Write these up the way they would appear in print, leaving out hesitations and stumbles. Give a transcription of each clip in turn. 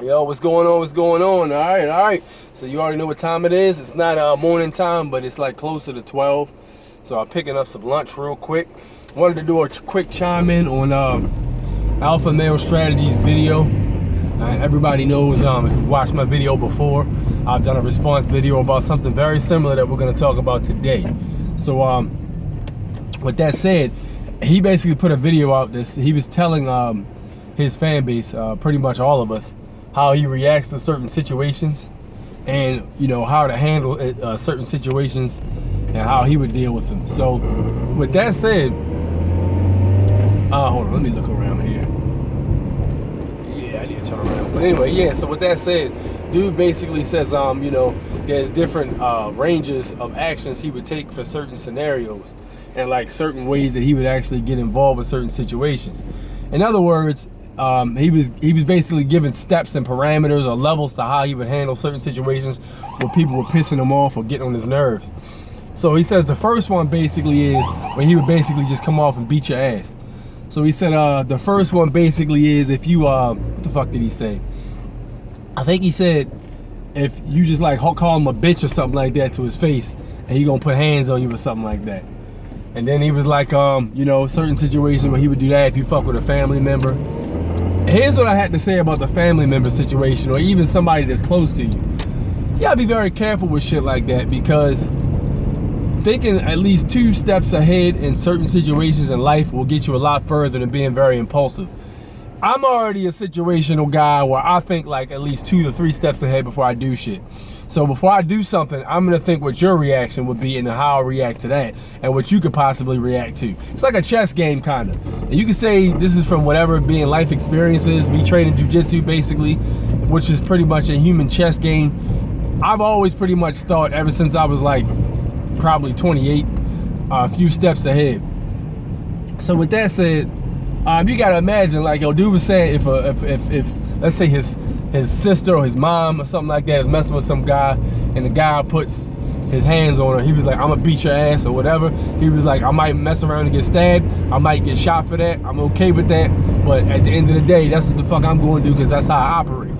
Yo, what's going on? What's going on? All right. So you already know what time it is. It's not morning time, but it's like closer to 12. So I'm picking up some lunch real quick. Wanted to do a quick chime in on Alpha Male Strategies video. Everybody knows if you've watched my video before, I've done a response video about something very similar that we're going to talk about today. So with that said, he basically put a video out. He was telling his fan base, pretty much all of us, how he reacts to certain situations, and how to handle certain situations and how he would deal with them. So with that said, hold on, let me look around here. Yeah, I need to turn around. But anyway, yeah, so with that said, dude basically says there's different ranges of actions he would take for certain scenarios, and like certain ways that he would actually get involved with certain situations. In other words, he was basically giving steps and parameters or levels to how he would handle certain situations where people were pissing him off or getting on his nerves. So he says the first one basically is when he would basically just come off and beat your ass. So he said the first one basically is if you what the fuck did he say? I think he said if you just like call him a bitch or something like that to his face, and he gonna put hands on you or something like that. And then he was like certain situations where he would do that if you fuck with a family member. Here's what I had to say about the family member situation, or even somebody that's close to you. You gotta be very careful with shit like that, because thinking at least 2 steps ahead in certain situations in life will get you a lot further than being very impulsive. I'm already a situational guy where I think like at least 2 to 3 steps ahead before I do shit. So before I do something, I'm gonna think what your reaction would be and how I'll react to that, and what you could possibly react to. It's like a chess game, kind of. And you can say this is from whatever being life experiences, me training jujitsu basically, which is pretty much a human chess game. I've always pretty much thought ever since I was like probably 28, a few steps ahead. So with that said, you gotta imagine, like dude was saying, if let's say his sister or his mom or something like that is messing with some guy, and the guy puts his hands on her, he was like, I'm gonna beat your ass or whatever. He was like, I might mess around and get stabbed, I might get shot for that, I'm okay with that, but at the end of the day, that's what the fuck I'm going to do, because that's how I operate.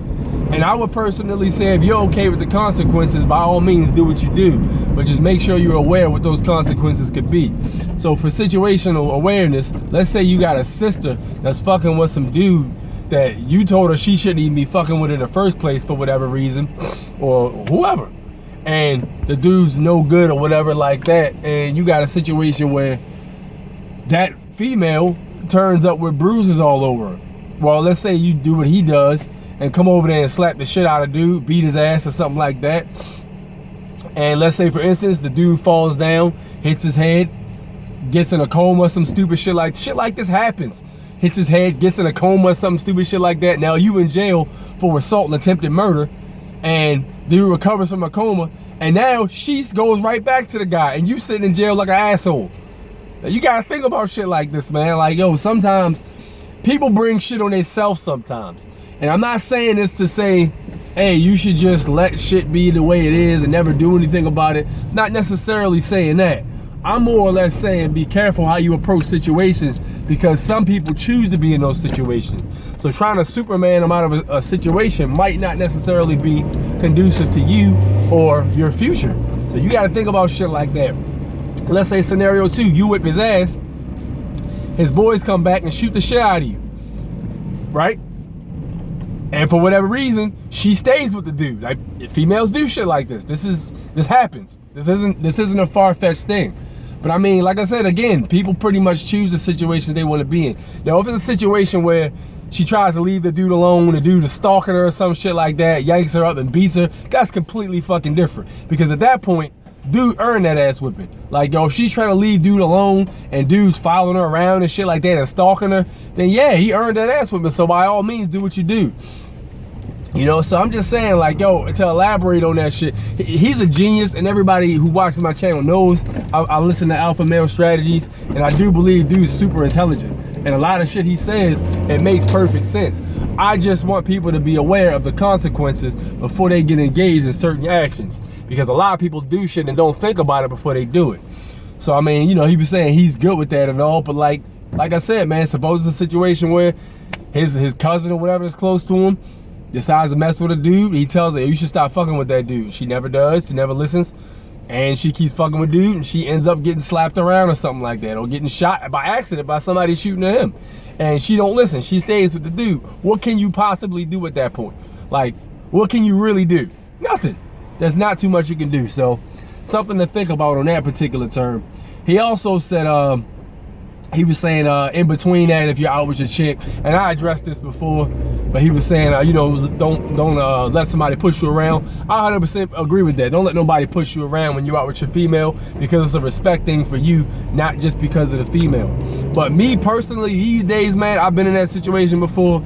And I would personally say, if you're okay with the consequences, by all means do what you do, but just make sure you're aware what those consequences could be. So for situational awareness, let's say you got a sister that's fucking with some dude that you told her she shouldn't even be fucking with in the first place for whatever reason, or whoever, and the dude's no good or whatever like that, and you got a situation where that female turns up with bruises all over her. Well, let's say you do what he does and come over there and slap the shit out of dude, beat his ass or something like that. And let's say, for instance, the dude falls down, hits his head, gets in a coma, some stupid shit like this happens. Hits his head, gets in a coma, some stupid shit like that. Now you in jail for assault and attempted murder, and dude recovers from a coma, and now she goes right back to the guy, and you sitting in jail like an asshole. Now you gotta think about shit like this, man. Like, yo, sometimes people bring shit on themselves sometimes. And I'm not saying this to say, hey, you should just let shit be the way it is and never do anything about it. Not necessarily saying that. I'm more or less saying be careful how you approach situations, because some people choose to be in those situations. So trying to Superman them out of a situation might not necessarily be conducive to you or your future. So you got to think about shit like that. Let's say scenario 2, you whip his ass, his boys come back and shoot the shit out of you, right? And for whatever reason, she stays with the dude. Like, females do shit like this. This happens. This isn't a far-fetched thing. But I mean, like I said, again, people pretty much choose the situations they want to be in. Now, if it's a situation where she tries to leave the dude alone, the dude is stalking her or some shit like that, yanks her up and beats her, that's completely fucking different. Because at that point, dude earned that ass whipping. Like, yo, if she's trying to leave dude alone and dude's following her around and shit like that and stalking her, then yeah, he earned that ass whipping. So by all means, do what you do. So I'm just saying, like, yo, to elaborate on that shit, he's a genius, and everybody who watches my channel knows I listen to Alpha Male Strategies, and I do believe dude's super intelligent. And a lot of shit he says, it makes perfect sense. I just want people to be aware of the consequences before they get engaged in certain actions, because a lot of people do shit and don't think about it before they do it. So, I mean, he was saying he's good with that and all, but like I said, man, suppose it's a situation where his cousin or whatever is close to him, decides to mess with a dude. He tells her, you should stop fucking with that dude. She never does. She never listens. And she keeps fucking with dude, and she ends up getting slapped around or something like that, or getting shot by accident by somebody shooting at him. And she don't listen. She stays with the dude. What can you possibly do at that point? Like, what can you really do? Nothing. There's not too much you can do. So, something to think about on that particular term. He also said, he was saying in between that, if you're out with your chick, and I addressed this before, but he was saying, you know, don't let somebody push you around. I 100% agree with that. Don't let nobody push you around when you're out with your female, because it's a respect thing for you, not just because of the female. But me personally, these days, man, I've been in that situation before.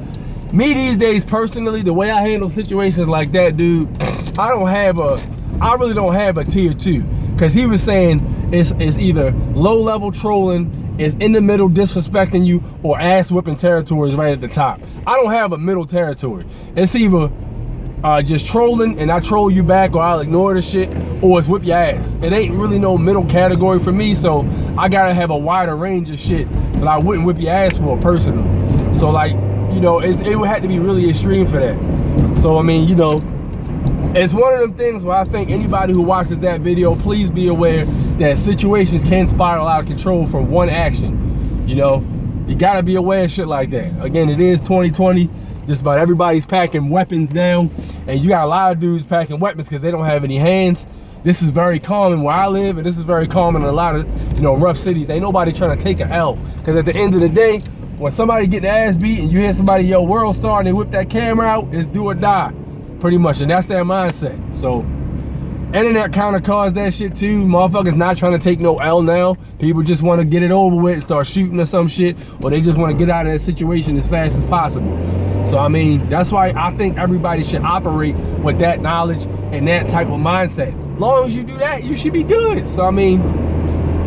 Me these days, personally, the way I handle situations like that, dude, I really don't have a tier 2. Because he was saying it's either low-level trolling, is in the middle disrespecting you, or ass whipping territory is right at the top. I don't have a middle territory. It's either just trolling and I troll you back, or I'll ignore the shit, or it's whip your ass. It ain't really no middle category for me, so I gotta have a wider range of shit that I wouldn't whip your ass for personally. So like, you know, it would have to be really extreme for that. So I mean, you know, it's one of them things where I think anybody who watches that video, please be aware that situations can spiral out of control from one action. You know, you gotta be aware of shit like that. Again, it is 2020. Just about everybody's packing weapons now, and you got a lot of dudes packing weapons because they don't have any hands. This is very common where I live, and this is very common in a lot of, you know, rough cities. Ain't nobody trying to take an L, because at the end of the day, when somebody get their ass beat and you hear somebody yell world star and they whip that camera out, it's do or die. Pretty much, and that's their mindset. So internet kind of caused that shit too. Motherfuckers not trying to take no L now. People just want to get it over with and start shooting or some shit, or they just want to get out of that situation as fast as possible. So I mean, that's why I think everybody should operate with that knowledge and that type of mindset. As long as you do that, you should be good. So I mean,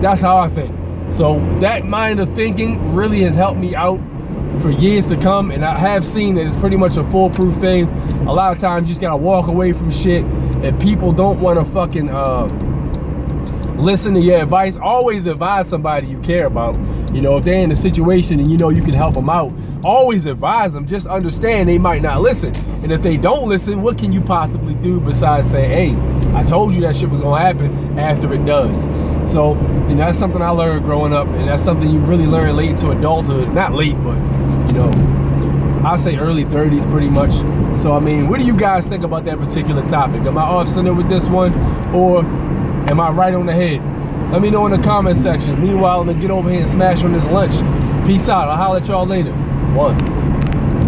that's how I think. So that mind of thinking really has helped me out for years to come, and I have seen that it's pretty much a foolproof thing. A lot of times you just gotta walk away from shit, and people don't want to fucking listen to your advice. Always advise somebody you care about. You know, if they're in a situation and you know you can help them out, always advise them. Just understand they might not listen, and if they don't listen, what can you possibly do besides say, hey, I told you that shit was gonna happen after it does. So, you know, that's something I learned growing up, and that's something you really learn late into adulthood. Not late, but, you know, I say early 30s pretty much. So, I mean, what do you guys think about that particular topic? Am I off-center with this one, or am I right on the head? Let me know in the comment section. Meanwhile, I'm gonna get over here and smash on this lunch. Peace out. I'll holler at y'all later. 1.